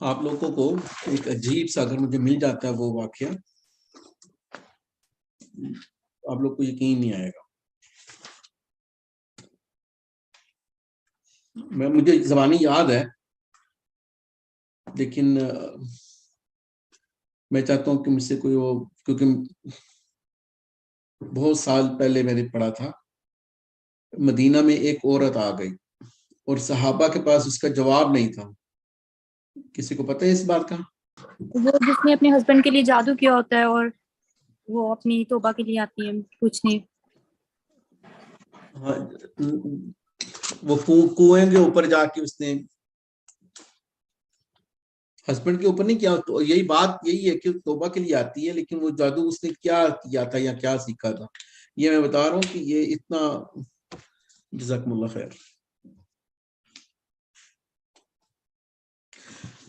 آپ لوگوں کو ایک عجیب سا اگر مجھے مل جاتا ہے وہ واقعہ، آپ لوگ کو یقین نہیں آئے گا. مجھے زبانی یاد ہے، لیکن میں چاہتا ہوں کہ مجھ سے کوئی وہ، کیونکہ بہت سال پہلے میں نے پڑھا تھا، مدینہ میں ایک عورت آ گئی اور صحابہ کے پاس اس کا جواب نہیں تھا. کسی کو پتہ ہے اس بات کا؟ وہ جس نے اپنے ہسبینڈ کے لیے جادو کیا ہوتا ہے اور وہ اپنی توبہ کے لیے آتی ہے پوچھنے. ہاں، وہ کنویں کے اوپر جا کے اس نے ہسبینڈ کے اوپر نہیں کیا، تو یہی بات یہی ہے کہ توبہ کے لیے آتی ہے، لیکن وہ جادو اس نے کیا کیا تھا یا کیا سیکھا تھا، یہ میں بتا رہا ہوں کہ یہ اتنا. جزاکم اللہ خیر.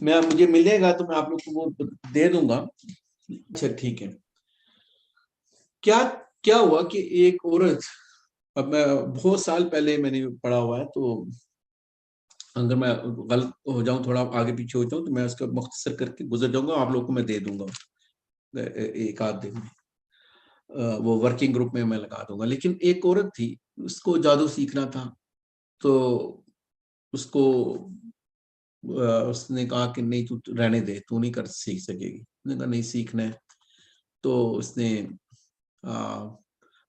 مجھے ملے گا تو میں آپ لوگ کو وہ دے دوں گا. اچھا ٹھیک ہے. کیا ہوا کہ ایک عورت، اب میں بہت سال پہلے میں نے پڑھا ہوا ہے، تو اگر میں غلط ہو جاؤں، تھوڑا آگے پیچھے ہو جاؤں، تو میں اس کا مختصر کر کے گزر جاؤں گا، آپ لوگوں کو میں دے دوں گا ایک آدھ دن میں، وہ ورکنگ گروپ میں لگا دوں گا. لیکن ایک عورت تھی، اس کو جادو سیکھنا تھا، تو اس کو اس نے کہا کہ نہیں تو رہنے دے، تو نہیں سیکھ سکے گی. اس نے کہا نہیں سیکھنا ہے. تو اس نے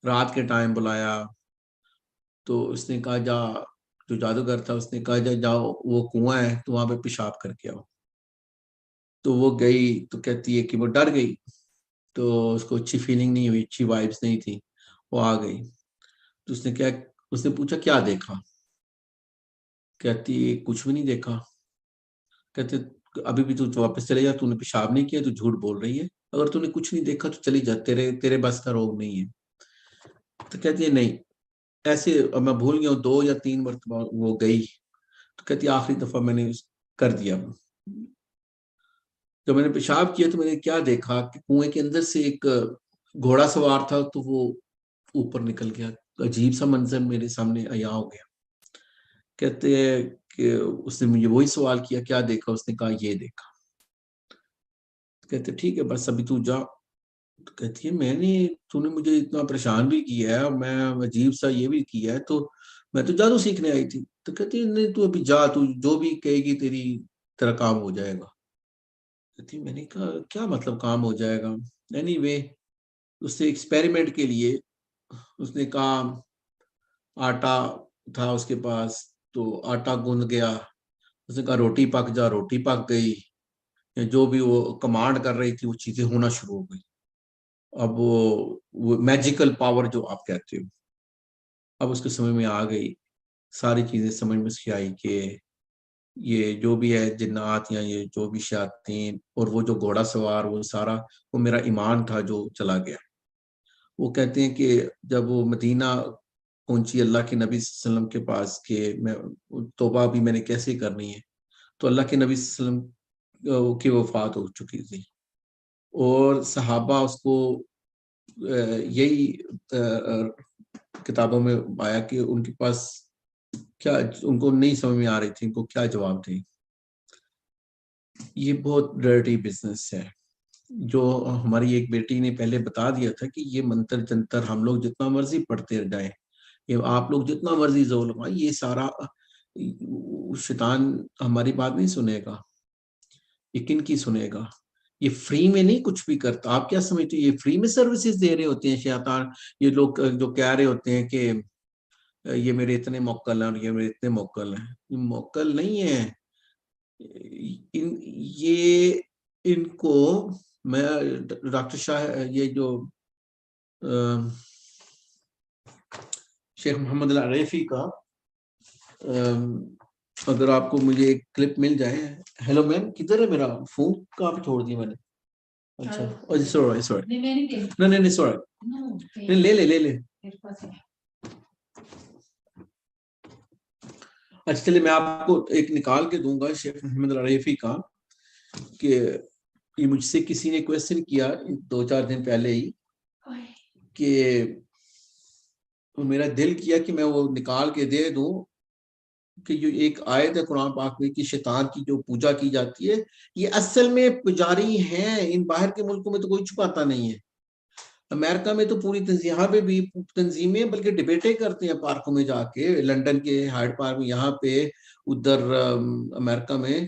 رات کے ٹائم بلایا، تو اس نے کہا جا، جو جادوگر تھا اس نے کہا جاؤ وہ کنواں ہے تو وہاں پہ پیشاب کر کے آؤ. تو وہ گئی، تو کہتی ہے کہ وہ ڈر گئی، تو اس کو اچھی فیلنگ نہیں ہوئی، اچھی وائبس نہیں تھی. وہ آ گئی تو اس نے پوچھا کیا دیکھا؟ کہتی کچھ بھی نہیں دیکھا. کہتے ابھی بھی تو واپس چلے جا، تو نے پیشاب نہیں کیا، تو جھوٹ بول رہی ہے، اگر تو نے کچھ نہیں دیکھا تو چلی جا، تیرے بس کا روگ نہیں ہے. تو کہتی ہے نہیں ایسے، میں بھول گیا ہوں 2 یا 3 مرتبہ وہ گئی. تو کہتی آخری دفعہ میں نے کر دیا. جب میں نے پیشاب کیا تو میں نے کیا دیکھا کہ کنویں کے اندر سے ایک گھوڑا سوار تھا، تو وہ اوپر نکل گیا. عجیب سا منظر میرے سامنے عیاں ہو گیا. کہتے ہیں کہ اس نے مجھے وہی سوال کیا کیا دیکھا؟ اس نے کہا یہ دیکھا. کہتے ٹھیک ہے بس ابھی تو جا. تو کہتی ہے تو نے مجھے اتنا پریشان بھی کیا ہے، اور میں عجیب سا یہ بھی کیا ہے، تو میں تو جادو سیکھنے آئی تھی. تو کہتی ہے نہیں تو ابھی جا، تو جو بھی کہے گی تیرا کام ہو جائے گا. کہتی میں نے کہا کیا مطلب کام ہو جائے گا؟ اینی وے اس نے ایکسپیریمنٹ کے لیے اس نے کہا، آٹا تھا اس کے پاس، تو آٹا گوندھ گیا. اس نے کہا روٹی پک جا، روٹی پک گئی. جو بھی وہ کمانڈ کر رہی تھی وہ چیزیں ہونا شروع ہو گئی. اب وہ میجیکل پاور جو آپ کہتے ہو، اب اس کے سمجھ میں آ گئی، ساری چیزیں سمجھ میں سے آئی کہ یہ جو بھی ہے جنات یا یہ جو بھی شیاطین، اور وہ جو گھوڑا سوار، وہ سارا وہ میرا ایمان تھا جو چلا گیا. وہ کہتے ہیں کہ جب وہ مدینہ پہنچی اللہ کے نبی صلی اللہ علیہ وسلم کے پاس کہ میں توبہ بھی میں نے کیسے کرنی ہے، تو اللہ کے نبی صلی اللہ علیہ وسلم کی وفات ہو چکی تھی، اور صحابہ اس کو یہی کتابوں میں آیا کہ ان کے پاس کیا، ان کو نہیں سمجھ میں آ رہی تھی ان کو کیا جواب دیں. یہ بہت ڈرٹی بزنس ہے، جو ہماری ایک بیٹی نے پہلے بتا دیا تھا کہ یہ منتر جنتر ہم لوگ جتنا مرضی پڑھتے جائیں، یہ آپ لوگ جتنا مرضی زور لگائیں، یہ سارا شیطان ہماری بات نہیں سنے گا. یہ کن کی سنے گا؟ یہ فری میں نہیں کچھ بھی کرتا. آپ کیا سمجھتے ہیں یہ فری میں سروسز دے رہے ہوتے ہیں شیطان؟ یہ لوگ جو کہہ رہے ہوتے ہیں کہ یہ میرے اتنے موکل ہیں اور یہ میرے اتنے موکل ہیں، یہ موکل نہیں ہے. یہ ان کو میں ڈاکٹر شاہ، یہ جو شیخ محمد العریفی کا، اگر آپ کو مجھے ایک کلپ مل جائے. ہیلو میم، کدھر ہے میرا فون؟ کہاں پہ چھوڑ دیا میں نے؟ اچھا نہیں سوری، لے. اچھا چلیے میں آپ کو ایک نکال کے دوں گا شیخ محمد العریفی کا، کہ یہ مجھ سے کسی نے کویسچن کیا 2-4 دن پہلے ہی، کہ میرا دل کیا کہ میں وہ نکال کے دے دوں. کہ جو ایک آیت ہے قرآن پاک میں کہ شیطان کی جو پوجا کی جاتی ہے یہ اصل میں پجاری ہیں، ان باہر کے ملکوں میں تو کوئی چھپاتا نہیں ہے. امریکہ میں تو پوری تنظیم، یہاں پہ بھی تنظیمیں بلکہ ڈبیٹیں کرتے ہیں پارکوں میں جا کے، لندن کے ہائیڈ پارک میں، یہاں پہ ادھر امریکہ میں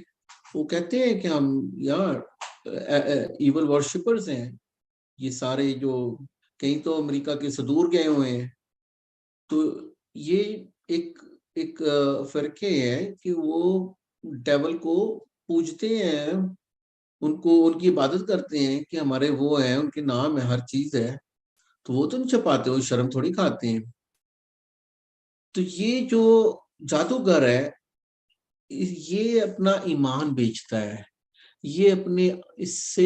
وہ کہتے ہیں کہ ہم یہاں ایول ورشپرز ہیں یہ سارے، جو کہیں تو امریکہ کے صدور گئے ہوئے ہیں. تو یہ ایک ایک فرقے ہے کہ وہ ڈیول کو پوجتے ہیں، ان کو ان کی عبادت کرتے ہیں کہ ہمارے وہ ہیں، ان کے نام ہے، ہر چیز ہے، تو وہ تو نہیں چھپاتے، وہ شرم تھوڑی کھاتے ہیں. تو یہ جو جادوگر ہے یہ اپنا ایمان بیچتا ہے، یہ اپنے اس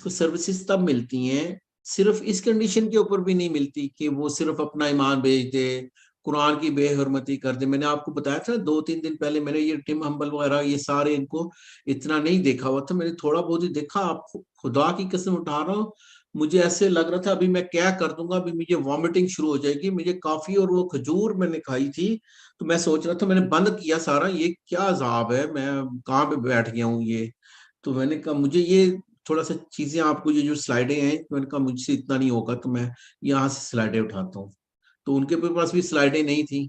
کو سروسز تب ملتی ہیں، صرف اس کنڈیشن کے اوپر بھی نہیں ملتی کہ وہ صرف اپنا ایمان بیچ دے، قرآن کی بے حرمتی کر دے. میں نے آپ کو بتایا تھا 2-3 دن پہلے، میں نے یہ ٹم ہمبل وغیرہ یہ سارے ان کو اتنا نہیں دیکھا ہوا تھا، میں نے تھوڑا بہت ہی دیکھا. آپ خدا کی قسم اٹھا رہا ہوں، مجھے ایسے لگ رہا تھا ابھی میں کیا کر دوں گا، ابھی مجھے وامٹنگ شروع ہو جائے گی. مجھے کافی اور وہ کھجور میں نے کھائی تھی، تو میں سوچ رہا تھا، میں نے بند کیا سارا، یہ کیا عذاب ہے، میں کہاں پہ بیٹھ گیا ہوں یہ. تو میں نے کہا مجھے یہ تھوڑا سا چیزیں، آپ کو یہ جو سلائیڈیں ہیں، میں نے کہا مجھ سے اتنا نہیں ہوگا تو میں یہاں سے سلائیڈیں اٹھاتا ہوں. تو ان کے پاس بھی سلائیڈیں نہیں تھیں،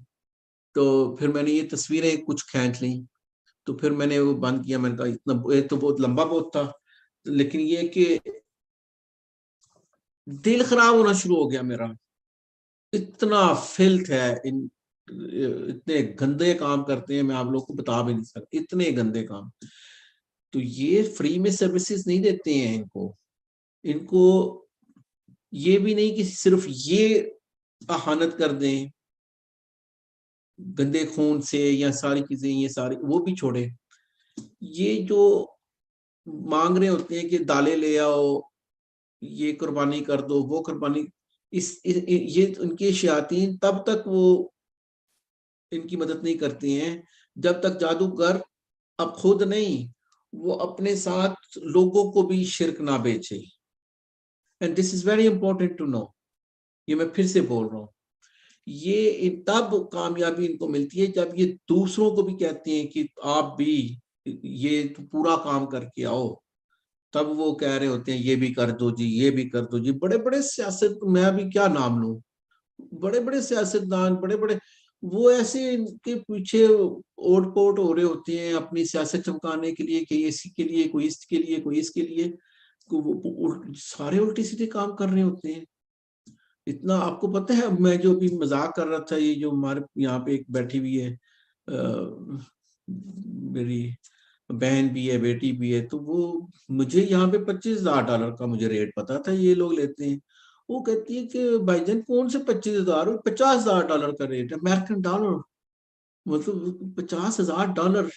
تو پھر میں نے یہ تصویریں کچھ کھینچ لیں، تو پھر میں نے وہ بند کیا. میں نے کہا اتنا ایک تو بہت لمبا بہت تھا، لیکن یہ کہ دل خراب ہونا شروع ہو گیا میرا. اتنا فلت ہے، اتنے گندے کام کرتے ہیں، میں آپ لوگ کو بتا بھی نہیں سکتا، اتنے گندے کام. تو یہ فری میں سروسز نہیں دیتے ہیں ان کو یہ بھی نہیں کہ صرف یہ احانت کر دیں گندے خون سے یا ساری چیزیں، یہ ساری وہ بھی چھوڑے. یہ جو مانگ رہے ہوتے ہیں کہ دالیں لے آؤ، یہ قربانی کر دو، وہ قربانی، یہ ان کے شیاطین تب تک وہ ان کی مدد نہیں کرتی ہیں جب تک جادوگر اب خود نہیں، وہ اپنے ساتھ لوگوں کو بھی شرک نہ بیچے. And this is very important to know. یہ میں پھر سے بول رہا ہوں، یہ تب کامیابی ان کو ملتی ہے جب یہ دوسروں کو بھی کہتے ہیں کہ آپ بھی یہ پورا کام کر کے آؤ. تب وہ کہہ رہے ہوتے ہیں یہ بھی کر دو جی، یہ بھی کر دو جی. بڑے بڑے سیاست، میں ابھی کیا نام لوں، بڑے بڑے سیاستدان، بڑے بڑے وہ ایسے ان کے پیچھے اوٹ پوٹ ہو رہے ہوتے ہیں اپنی سیاست چمکانے کے لیے، کہ اسی کے لیے، کوئی اس کے لیے، کوئی اس کے لیے، سارے الٹی سیدھے کام کر رہے ہوتے ہیں. اتنا آپ کو پتہ ہے، میں جو بھی مذاق کر رہا تھا، یہ جو ہمارے یہاں پہ ایک بیٹھی ہوئی ہے، میری بہن بھی ہے، بیٹی بھی ہے، تو وہ مجھے یہاں پہ $25,000 کا مجھے ریٹ پتا تھا یہ لوگ لیتے ہیں. وہ کہتی ہے کہ بھائی جان کون سے 25,000، $50,000 کا ریٹ ہے، امریکن ڈالر، مطلب $50,000.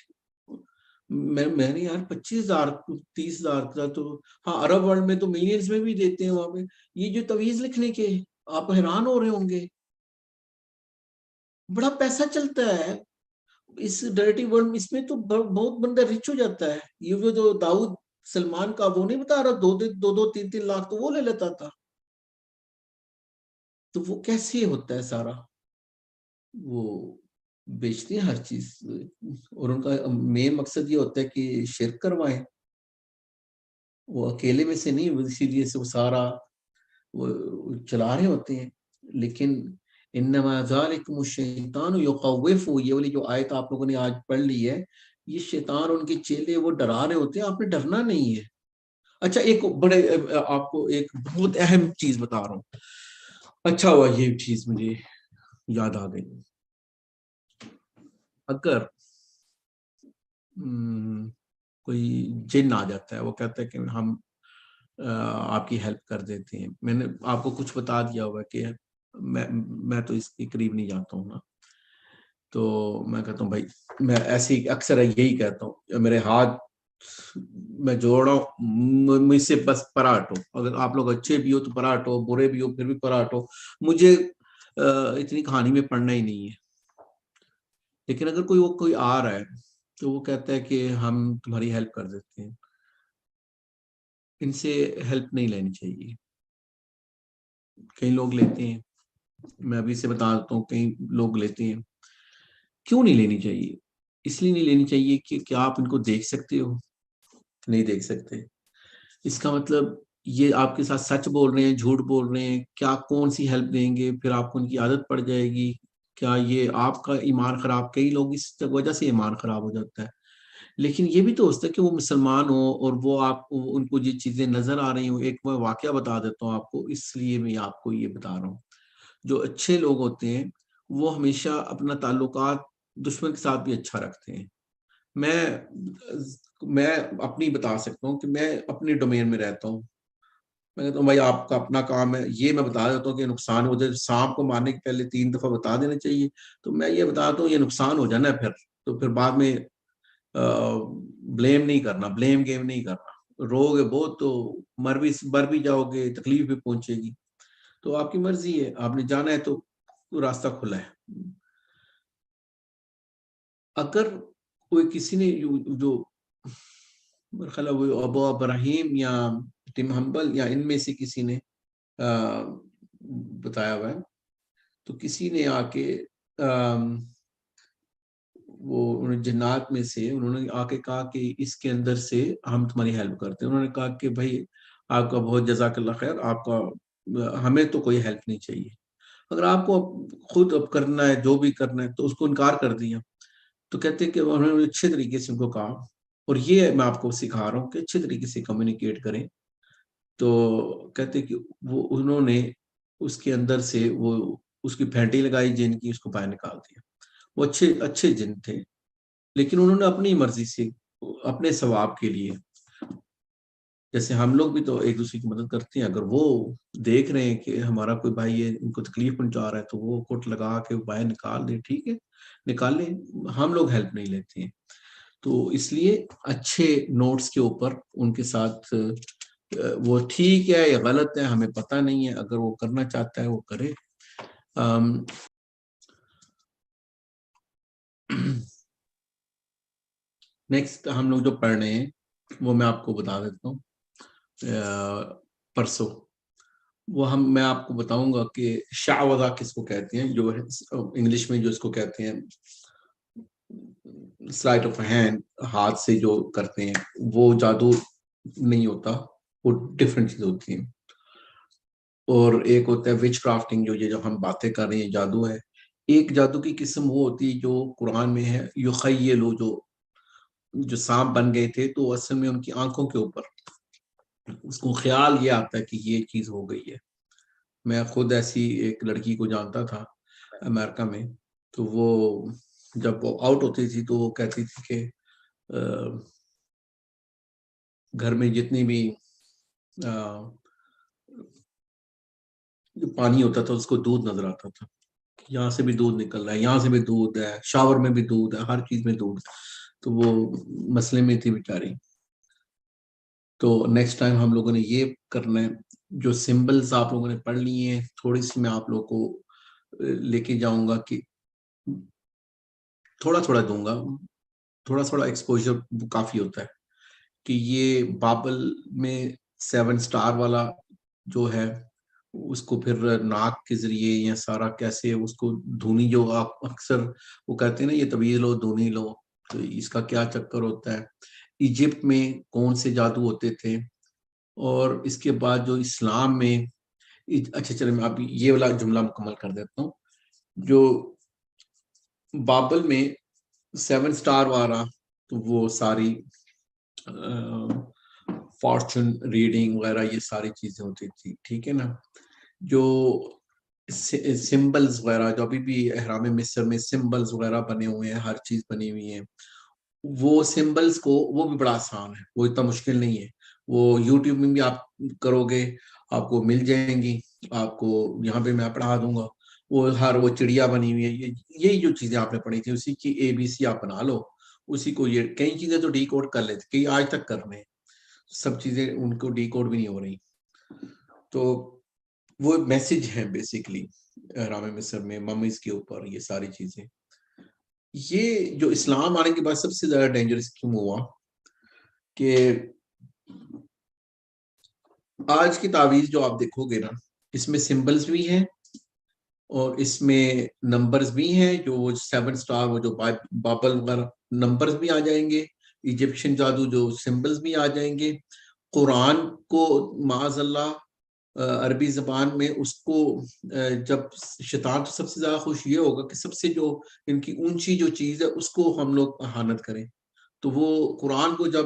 میں نے یار 25,000 30,000 کا تو، ہاں عرب ورلڈ میں تو ملینز میں بھی دیتے ہیں وہاں پہ. یہ جو تویز لکھنے کے، آپ حیران ہو رہے ہوں گے، بڑا پیسہ چلتا ہے اس ڈرٹی ورلڈ. اس میں تو بہت بندہ رچ ہو جاتا ہے. یہ جو داؤد سلمان کا وہ نہیں بتا رہا، 2-2 3 لاکھ تو وہ لے لیتا تھا. تو وہ کیسے ہوتا ہے سارا، وہ بیچتے ہیں ہر چیز، اور ان کا مین مقصد یہ ہوتا ہے کہ شرک کروائیں. وہ اکیلے میں سے نہیں، اسی لیے سے وہ سارا وہ چلا رہے ہوتے ہیں. لیکن انما ذالکم الشیطان یخوف، یہ والی جو آیت آپ لوگوں نے آج پڑھ لی ہے، یہ شیطان ان کے چیلے وہ ڈرا رہے ہوتے ہیں، آپ نے ڈرنا نہیں ہے. اچھا ایک بڑے آپ کو ایک بہت اہم چیز بتا رہا ہوں. اچھا ہوا یہ چیز مجھے یاد آ گئی. اگر کوئی جن آ جاتا ہے، وہ کہتا ہے کہ ہم آپ کی ہیلپ کر دیتے ہیں، میں نے آپ کو کچھ بتا دیا ہوا کہ میں تو اس کے قریب نہیں جاتا ہوں نا، تو میں کہتا ہوں بھائی، میں ایسی اکثر یہی کہتا ہوں، میرے ہاتھ میں جوڑ رہا ہوں، مجھ سے بس پرا ہٹو. اگر آپ لوگ اچھے بھی ہو تو پرا ہٹو، برے بھی ہو پھر بھی پرا ہٹو، مجھے اتنی کہانی میں پڑھنا ہی نہیں ہے. لیکن اگر کوئی آ رہا ہے تو وہ کہتا ہے کہ ہم تمہاری ہیلپ کر دیتے ہیں، ان سے ہیلپ نہیں لینی چاہیے. کئی لوگ لیتے ہیں، میں ابھی سے بتا دیتا ہوں، کئی لوگ لیتے ہیں. کیوں نہیں لینی چاہیے؟ اس لیے نہیں لینی چاہیے کہ کیا آپ ان کو دیکھ سکتے ہو؟ نہیں دیکھ سکتے. اس کا مطلب یہ آپ کے ساتھ سچ بول رہے ہیں، جھوٹ بول رہے ہیں، کیا کون سی ہیلپ دیں گے؟ پھر آپ کو ان کی عادت پڑ جائے گی. کیا یہ آپ کا ایمان خراب، کئی لوگ اس وجہ سے ایمان خراب ہو جاتا ہے. لیکن یہ بھی تو ہوتا ہے کہ وہ مسلمان ہو اور وہ آپ کو ان کو یہ چیزیں نظر آ رہی ہوں. ایک میں واقعہ بتا دیتا ہوں آپ کو، اس لیے میں آپ کو یہ بتا رہا ہوں. جو اچھے لوگ ہوتے ہیں وہ ہمیشہ اپنا تعلقات دشمن کے ساتھ بھی اچھا رکھتے ہیں. میں اپنی بتا سکتا ہوں کہ میں اپنی ڈومین میں رہتا ہوں. میں کہتا ہوں بھائی آپ کا اپنا کام ہے، یہ میں بتا دیتا ہوں کہ نقصان ہو جائے. سانپ کو مارنے کے پہلے 3 دفعہ بتا دینا چاہیے. تو میں یہ بتاتا ہوں یہ نقصان ہو جانا ہے پھر، تو پھر بعد میں بلیم نہیں کرنا، بلیم گیم نہیں کرنا. رو گے بہت تو مر بھی جاؤ گے، تکلیف بھی پہنچے گی. تو آپ کی مرضی ہے، آپ نے جانا ہے تو راستہ کھلا ہے. اگر کوئی کسی نے جو خلا وہ ابو ابراہیم یا ٹم ہمبل یا ان میں سے کسی نے بتایا ہوا ہے، تو کسی نے آ کے وہ جنات میں سے انہوں نے آ کے کہا کہ اس کے اندر سے ہم تمہاری ہیلپ کرتے ہیں. انہوں نے کہا کہ بھائی آپ کا بہت جزاک اللہ خیر، آپ کا ہمیں تو کوئی ہیلپ نہیں چاہیے. اگر آپ کو خود اب کرنا ہے جو بھی کرنا ہے تو اس کو انکار کر دیا. تو کہتے ہیں کہ انہوں نے اچھے طریقے سے ان کو کہا، اور یہ میں آپ کو سکھا رہا ہوں کہ اچھے طریقے سے کمیونیکیٹ کریں. تو کہتے کہ وہ انہوں نے اس کے اندر سے وہ اس کی پھینٹی لگائی جن کی، اس کو باہر نکال دیا. وہ اچھے جن تھے، لیکن انہوں نے اپنی مرضی سے اپنے ثواب کے لیے، جیسے ہم لوگ بھی تو ایک دوسرے کی مدد کرتے ہیں. اگر وہ دیکھ رہے ہیں کہ ہمارا کوئی بھائی ہے ان کو تکلیف پہنچا رہا ہے تو وہ کوٹ لگا کے باہر نکال دیں، ٹھیک ہے نکال لیں، ہم لوگ ہیلپ نہیں لیتے ہیں. تو اس لیے اچھے نوٹس کے اوپر ان کے ساتھ وہ ٹھیک ہے یا غلط ہے ہمیں پتہ نہیں ہے، اگر وہ کرنا چاہتا ہے وہ کرے. نیکسٹ ہم لوگ جو پڑھ رہے ہیں وہ میں آپ کو بتا دیتا ہوں. پرسوں میں آپ کو بتاؤں گا کہ شعوذہ کس کو کہتے ہیں، جو انگلش میں جو اس کو کہتے ہیں سلائٹ آف ہینڈ، ہاتھ سے جو کرتے ہیں، وہ جادو نہیں ہوتا، وہ ڈفرینٹ چیز ہوتی ہیں. اور ایک ہوتا ہے وچ کرافٹنگ، جو ہم باتیں کر رہے ہیں جادو ہے. ایک جادو کی قسم وہ ہوتی ہے جو قرآن میں ہے، یخیلو، جو سانپ بن گئے تھے تو اصل میں ان کی آنکھوں کے اوپر اس کو خیال یہ آتا ہے کہ یہ چیز ہو گئی ہے. میں خود ایسی ایک لڑکی کو جانتا تھا امریکہ میں، تو وہ جب وہ آؤٹ ہوتی تھی تو وہ کہتی تھی کہ گھر میں جتنی بھی جو پانی ہوتا تھا اس کو دودھ نظر آتا تھا، یہاں سے بھی دودھ نکل رہا ہے، یہاں سے بھی دودھ ہے، شاور میں بھی دودھ ہے، ہر چیز میں دودھ. تو وہ مسئلے میں تھی بیچاری. تو نیکسٹ ٹائم ہم لوگوں نے یہ کرنا ہے، جو سمبلز آپ لوگوں نے پڑھ لی ہیں تھوڑی سی میں آپ لوگوں کو لے کے جاؤں گا، کہ تھوڑا تھوڑا دوں گا، تھوڑا ایکسپوجر کافی ہوتا ہے. کہ یہ بابل میں 7 سٹار والا جو ہے اس کو پھر ناک کے ذریعے یا سارا کیسے اس کو دھونی، جو آپ اکثر وہ کہتے ہیں نا یہ طویل لو دھونی لو، تو اس کا کیا چکر ہوتا ہے. ایجپٹ میں کون سے جادو ہوتے تھے، اور اس کے بعد جو اسلام میں. اچھا چلے میں آپ یہ والا جملہ مکمل کر دیتا ہوں. جو بابل میں 7 سٹار والا تو وہ ساری فارچون ریڈنگ وغیرہ یہ ساری چیزیں ہوتی تھی، ٹھیک ہے نا. جو سمبلز وغیرہ جو ابھی بھی احرام مصر میں سمبلز وغیرہ بنے ہوئے ہیں، ہر چیز بنی ہوئی ہیں، وہ سمبلز کو وہ بھی بڑا آسان ہے، وہ اتنا مشکل نہیں ہے. وہ یوٹیوب میں بھی آپ کرو گے آپ کو مل جائیں گی، آپ کو یہاں پہ میں پڑھا دوں گا. وہ چڑیا بنی ہوئی ہے، یہی جو چیزیں آپ نے پڑھی تھی اسی کی ABC آپ بنا لو. اسی کو یہ کئی چیزیں تو ڈی کوڈ کر لیتے، کئی آج تک کر رہے ہیں، سب چیزیں ان کو ڈی کوڈ بھی نہیں ہو رہی. تو وہ میسج ہے بیسیکلی احرام مصر میں ممیز کے اوپر یہ ساری چیزیں. یہ جو اسلام آنے کے بعد سب سے زیادہ ڈینجرس کیوں ہوا کہ آج کی تعویذ جو آپ دیکھو گے نا اس میں سمبلز بھی ہیں اور اس میں نمبرز بھی ہیں جو 7 سٹار وہ جو بابل وغیرہ نمبرز بھی آ جائیں گے، ایجپشین جادو جو سمبلز بھی آ جائیں گے. قرآن کو معاذ اللہ عربی زبان میں اس کو جب شیطان تو سب سے زیادہ خوش یہ ہوگا کہ سب سے جو ان کی اونچی جو چیز ہے اس کو ہم لوگ اہانت کریں. تو وہ قرآن کو جب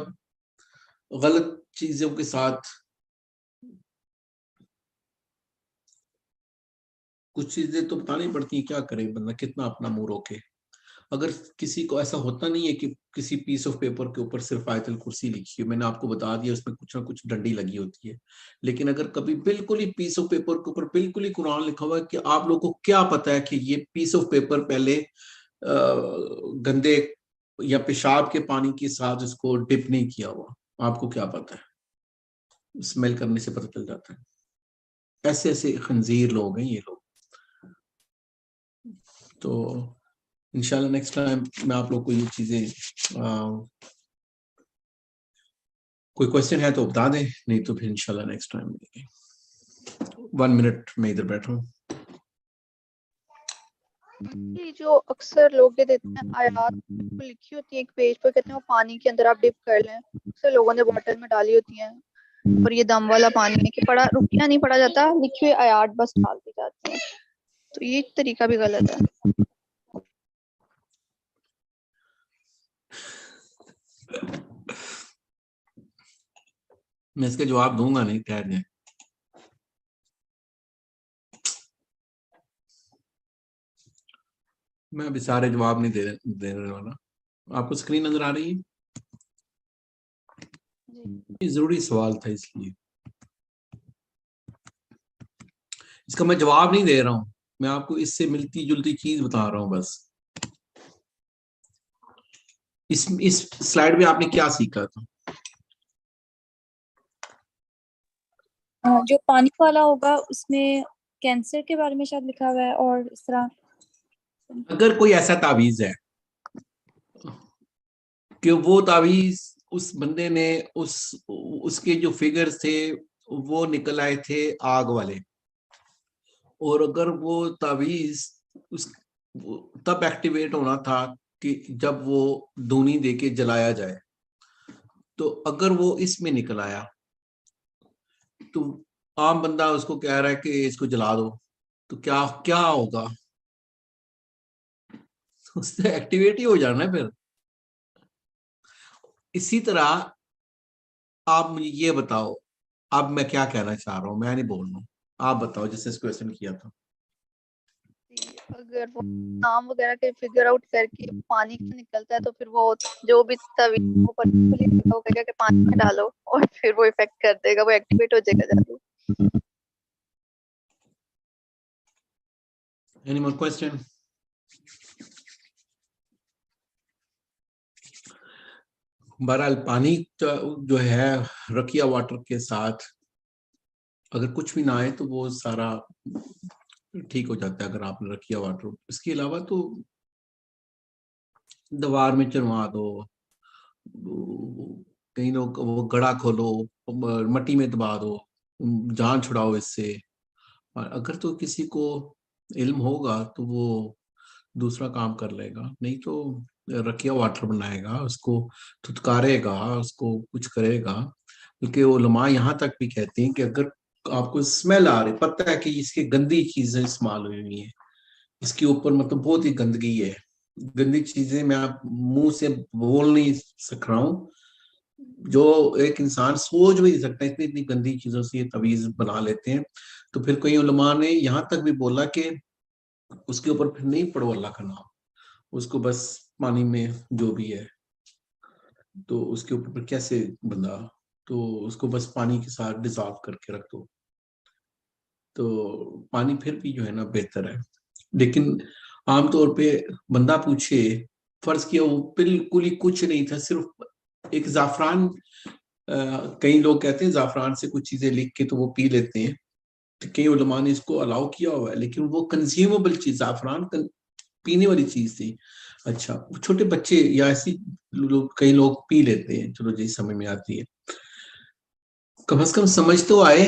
غلط چیزوں کے ساتھ کچھ چیزیں تو بتانی پڑتی ہیں، کیا کرے بندہ کتنا اپنا منہ روکے. اگر کسی کو ایسا ہوتا نہیں ہے کہ کسی پیس آف پیپر کے اوپر صرف آیت الکرسی لکھی ہے، میں نے آپ کو بتا دیا اس میں کچھ نہ کچھ ڈنڈی لگی ہوتی ہے، لیکن اگر کبھی بالکل ہی پیس آف پیپر کے اوپر بالکل ہی قرآن لکھا ہوا ہے کہ آپ لوگوں کو کیا پتا ہے کہ یہ پیس آف پیپر پہلے گندے یا پیشاب کے پانی کے ساتھ اس کو ڈپ نہیں کیا ہوا، آپ کو کیا پتا ہے؟ اسمیل کرنے سے پتہ چل جاتا ہے. ایسے ایسے خنزیر لوگ ہیں یہ لوگ. تو انشاءاللہ نیکسٹ ٹائم میں آپ لوگ کو یہ چیزیں کوئی کوشچن ہے تو بتا دیں، نہیں تو پھر انشاءاللہ نیکسٹ ٹائم ملیں گے. 1 منٹ میں ادھر بیٹھا ہوں. جو اکثر لوگ یہ دیتے ہیں آیات لکھی ہوتی ہیں ایک پیج پر، کہتے ہیں وہ پانی کے اندر آپ ڈپ کر لیں، اکثر لوگوں نے بوٹل میں ڈالی ہوتی ہیں اور یہ دم والا پانی ہے کہ پڑا رکیا نہیں پڑا جاتا، لکھی ہوئی آیات بس ڈال دی جاتی ہیں، تو یہ طریقہ بھی غلط ہے. میں اس کا جواب دوں گا نہیں، ٹھہر جائیں. میں ابھی سارے جواب نہیں دینے والا. آپ کو اسکرین نظر آ رہی ہے؟ یہ ضروری سوال تھا، اس لیے اس کا میں جواب نہیں دے رہا ہوں، میں آپ کو اس سے ملتی جلتی چیز بتا رہا ہوں. بس اس سلائیڈ میں آپ نے کیا سیکھا تھا؟ جو پانی والا ہوگا اس میں کینسر کے بارے میں شاید لکھا ہوا ہے، اور اس طرح اگر کوئی ایسا تعویذ ہے کہ وہ تعویذ اس بندے نے اس کے جو فگرز تھے وہ نکل آئے تھے آگ والے، اور اگر وہ تعویذ تب ایکٹیویٹ ہونا تھا کہ جب وہ دونی دے کے جلایا جائے، تو اگر وہ اس میں نکل آیا تو عام بندہ اس کو کہہ رہا ہے کہ اس کو جلا دو، تو کیا ہوگا؟ اس سے ایکٹیویٹ ہی ہو جانا ہے. پھر اسی طرح آپ مجھے یہ بتاؤ، اب میں کیا کہنا چاہ رہا ہوں، میں نہیں بول رہا ہوں، آپ بتاؤ جس سے اس کویسچن کیا تھا. اگر وہ نام وغیرہ کے فگر آؤٹ کر کے پانی سے نکلتا ہے تو پھر وہ جو بھی ہوگا کہ پانی میں ڈالو اور پھر وہ افیکٹ کر دے گا، وہ ایکٹیویٹ ہو جائے گا جادو. Any more question? بہرحال پانی جو ہے رکیا واٹر کے ساتھ اگر کچھ بھی نہ آئے تو وہ سارا ٹھیک ہو جاتا ہے اگر آپ نے رکیا واٹر. اس کے علاوہ تو دوار میں چنوا دو، کئی لوگ وہ گڑا کھولو، مٹی میں دبا دو، جان چھڑاؤ اس سے. اور اگر تو کسی کو علم ہوگا تو وہ دوسرا کام کر لے گا، نہیں تو رکیا واٹر بنائے گا، اس کو تھتکارے گا، اس کو کچھ کرے گا. بلکہ علماء یہاں تک بھی کہتے ہیں کہ اگر آپ کو اسمیل آ رہی، پتہ ہے کہ اس کی گندی چیزیں استعمال ہوئی ہوئی ہیں، اس کے اوپر مطلب بہت ہی گندگی ہے، گندی چیزیں میں آپ منہ سے بول نہیں سک رہا ہوں، جو ایک انسان سوچ بھی نہیں سکتا، اتنی اتنی گندی چیزوں سے یہ تعویذ بنا لیتے ہیں. تو پھر کئی علماء نے یہاں تک بھی بولا کہ اس کے اوپر پھر نہیں پڑھو اللہ کا نام، اس کو بس پانی میں جو بھی ہے تو اس کے اوپر کیسے بندہ، تو اس کو بس پانی کے ساتھ ڈیزالو کر کے رکھ دو، تو پانی پھر بھی جو ہے نا بہتر ہے. لیکن عام طور پہ بندہ پوچھے، فرض کیا وہ بالکل ہی کچھ نہیں تھا، صرف ایک زعفران، کئی لوگ کہتے ہیں زعفران سے کچھ چیزیں لکھ کے تو وہ پی لیتے ہیں، کئی علماء نے اس کو الاؤ کیا ہوا ہے، لیکن وہ کنزیومیبل چیز، زعفران پینے والی چیز تھی. اچھا چھوٹے بچے یا ایسی کئی لوگ پی لیتے ہیں، چلو جی سمجھ میں آتی ہے. کم از کم سمجھ تو آئے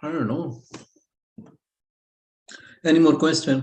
I don't know. Any more question?